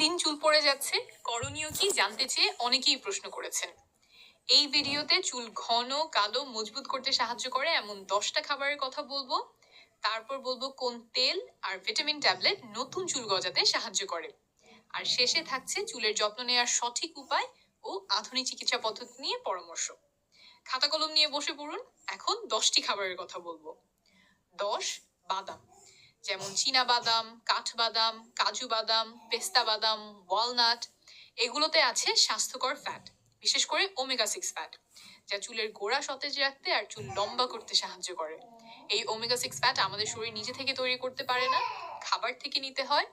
দিন চুল পড়ে যাচ্ছে, করণীয় কি জানতে চেয়ে অনেকেই প্রশ্ন করেছেন। এই ভিডিওতে চুল ঘন কালো মজবুত করতে সাহায্য করে এমন 10টা খাবারের কথা বলবো। তারপর বলবো কোন তেল আর ভিটামিন ট্যাবলেট নতুন চুল গজাতে সাহায্য করে। আর শেষে থাকছে চুলের যত্ন নেওয়ার সঠিক উপায় ও আধুনিক চিকিৎসা পদ্ধতি নিয়ে পরামর্শ। খাতা কলম নিয়ে বসে পড়ুন, এখন 10টি খাবারের কথা বলবো। 10. বাদাম, যেমন চীনা বাদাম, কাঠবাদাম, কাজু বাদাম, পেস্তা বাদাম, ওয়ালনাট। এগুলোতে আছে স্বাস্থ্যকর ফ্যাট, বিশেষ করে ওমেগা 6 ফ্যাট, যা চুলের গোড়া সতেজ রাখতে আর চুল লম্বা করতে সাহায্য করে। এই ওমেগা 6 ফ্যাট আমাদের শরীর নিজে থেকে তৈরি করতে পারে না, খাবার থেকে নিতে হয়।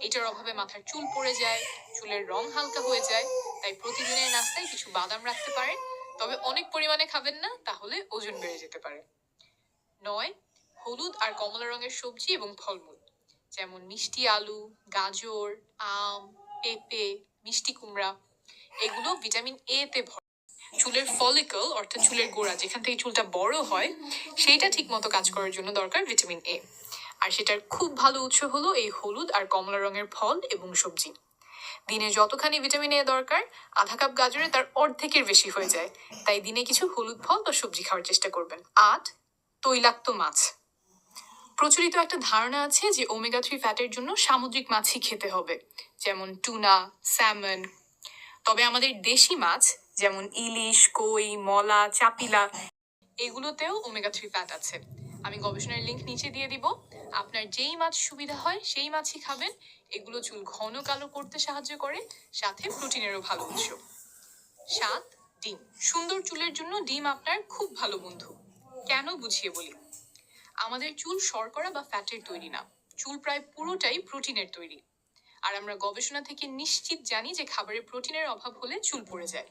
এটার অভাবে মাথার চুল পড়ে যায়, চুলের রং হালকা হয়ে যায়। তাই প্রতিদিনের নাস্তায় কিছু বাদাম রাখতে পারেন, তবে অনেক পরিমাণে খাবেন না, তাহলে ওজন বেড়ে যেতে পারে। 9. হলুদ আর কমলা রঙের সবজি এবং ফলমূল, যেমন মিষ্টি আলু, গাজর, আম, পেঁপে, মিষ্টি কুমড়া। এগুলো ভিটামিন এ তে ভরা। চুলের ফলিকল অর্থাৎ চুলের গোড়া, যেখান থেকে চুলটা বড় হয়, সেইটা ঠিক মতো কাজ করার জন্য দরকার ভিটামিন এ। আর সেটার খুব ভালো উৎস হলো এই হলুদ আর কমলা রঙের ফল এবং সবজি। দিনে যতখানি ভিটামিন এ দরকার, আধা কাপ গাজরে তার অর্ধেকের বেশি হয়ে যায়। তাই দিনে কিছু হলুদ ফল বা সবজি খাওয়ার চেষ্টা করবেন। 8. তৈলাক্ত মাছ। প্রচলিত একটা ধারণা আছে যে ওমেগা 3 ফ্যাটের জন্য সামুদ্রিক মাছই খেতে হবে, যেমন টুনা, স্যামন। তবে আমাদের দেশি মাছ, যেমন ইলিশ, কই, মলা, চাপিলা, এগুলোতেও ওমেগা 3 ফ্যাট আছে। আমি গবেষণার লিংক নিচে দিয়ে দিব। আপনার যেই মাছ সুবিধা হয় সেই মাছই খাবেন। এগুলো চুল ঘন কালো করতে সাহায্য করে, সাথে প্রোটিনেরও ভালো উৎস। 7. ডিম। সুন্দর চুলের জন্য ডিম আপনার খুব ভালো বন্ধু। কেন বুঝিয়ে বলি। আমাদের চুল শর্করা বা ফ্যাটের তৈরি না, চুল প্রায় পুরোটাই প্রোটিনের তৈরি। আর আমরা গবেষণা থেকে নিশ্চিত জানি যে খাবারে প্রোটিনের অভাব হলে চুল পড়ে যায়।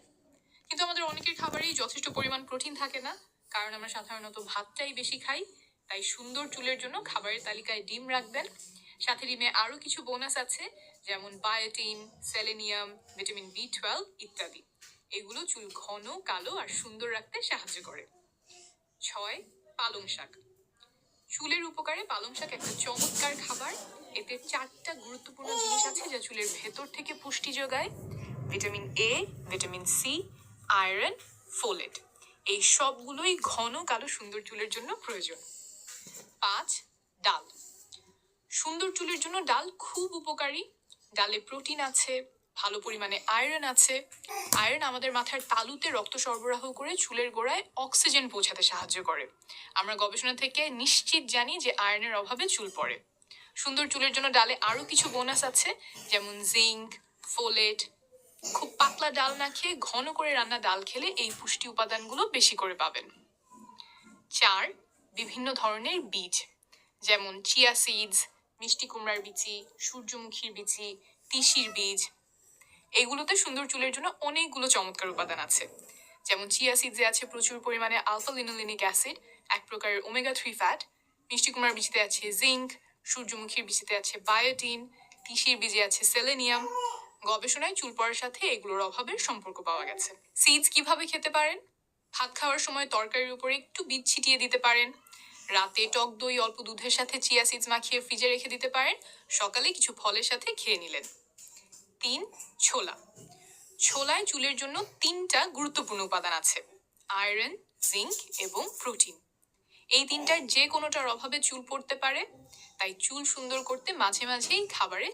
কিন্তু আমাদের অনেকের খাবারেই যথেষ্ট পরিমাণ প্রোটিন থাকে না, কারণ আমরা সাধারণত ভাতটাই বেশি খাই। তাই সুন্দর চুলের জন্য খাবারের তালিকায় ডিম রাখবেন। সাথে ডিমে আরো কিছু বোনাস আছে, যেমন বায়োটিন, সেলেনিয়াম, ভিটামিন বি 12 ইত্যাদি। এগুলো চুল ঘন কালো আর সুন্দর রাখতে সাহায্য করে। 6. পালং শাক। চুলের উপকারে পালং শাক একটা চমৎকার খাবার। এতে 4টা গুরুত্বপূর্ণ জিনিস আছে যা চুলের ভেতর থেকে পুষ্টি যোগায়: vitamin A, vitamin C, iron, folate. এই সবগুলোই ঘন কালো সুন্দর চুলের জন্য প্রয়োজন। 5. ডাল। সুন্দর চুলের জন্য ডাল খুব উপকারী। ডালে প্রোটিন আছে, ভালো পরিমাণে আয়রন আছে। আয়রন আমাদের মাথার তালুতে রক্ত সরবরাহ করে চুলের গোড়ায় অক্সিজেন পৌঁছাতে সাহায্য করে। আমরা গবেষণা থেকে নিশ্চিত জানি যে আয়রনের অভাবে চুল পড়ে। সুন্দর চুলের জন্য ডালে আরো কিছু বোনাস আছে, যেমন জিঙ্ক, ফোলেট। খুব পাতলা ডাল না খেয়ে ঘন করে রান্না ডাল খেলে এই পুষ্টি উপাদানগুলো বেশি করে পাবেন। 4. বিভিন্ন ধরনের বীজ, যেমন চিয়া সিডস, মিষ্টি কুমড়ার বিচি, সূর্যমুখীর বিচি, তিসির বীজ। এগুলোতে সুন্দর চুলের জন্য অনেকগুলো চমৎকার উপাদান আছে। যেমন চিয়া সিডসে আছে প্রচুর পরিমাণে আলফা লিনোলেনিক অ্যাসিড, এক প্রকারের ওমেগা 3 ফ্যাট। মিষ্টি কুমড়ার বীজতে আছে জিঙ্ক, সূর্যমুখীর বীজতে আছে বায়োটিন, তিসির বীজে আছে সেলেনিয়াম। গবেষণায় চুল পড়ার সাথে এগুলোর অভাবের সম্পর্ক পাওয়া গেছে। সিডস কিভাবে খেতে পারেন? ভাত খাওয়ার সময় তরকারির উপরে একটু বীজ ছিটিয়ে দিতে পারেন। রাতে টক দই অল্প দুধের সাথে চিয়া সিডস মাখিয়ে ফ্রিজে রেখে দিতে পারেন। সকালে কিছু ফলের সাথে খেয়ে নিলেন। 3. ছোলা। ছোলায় চুলের জন্য 3টা গুরুত্বপূর্ণ উপাদান আছে: আয়রন, জিঙ্ক এবং প্রোটিন। এই 3টার যে কোনোটার অভাবে চুল পড়তে পারে। তাই চুল সুন্দর করতে মাঝে মাঝেই খাবারে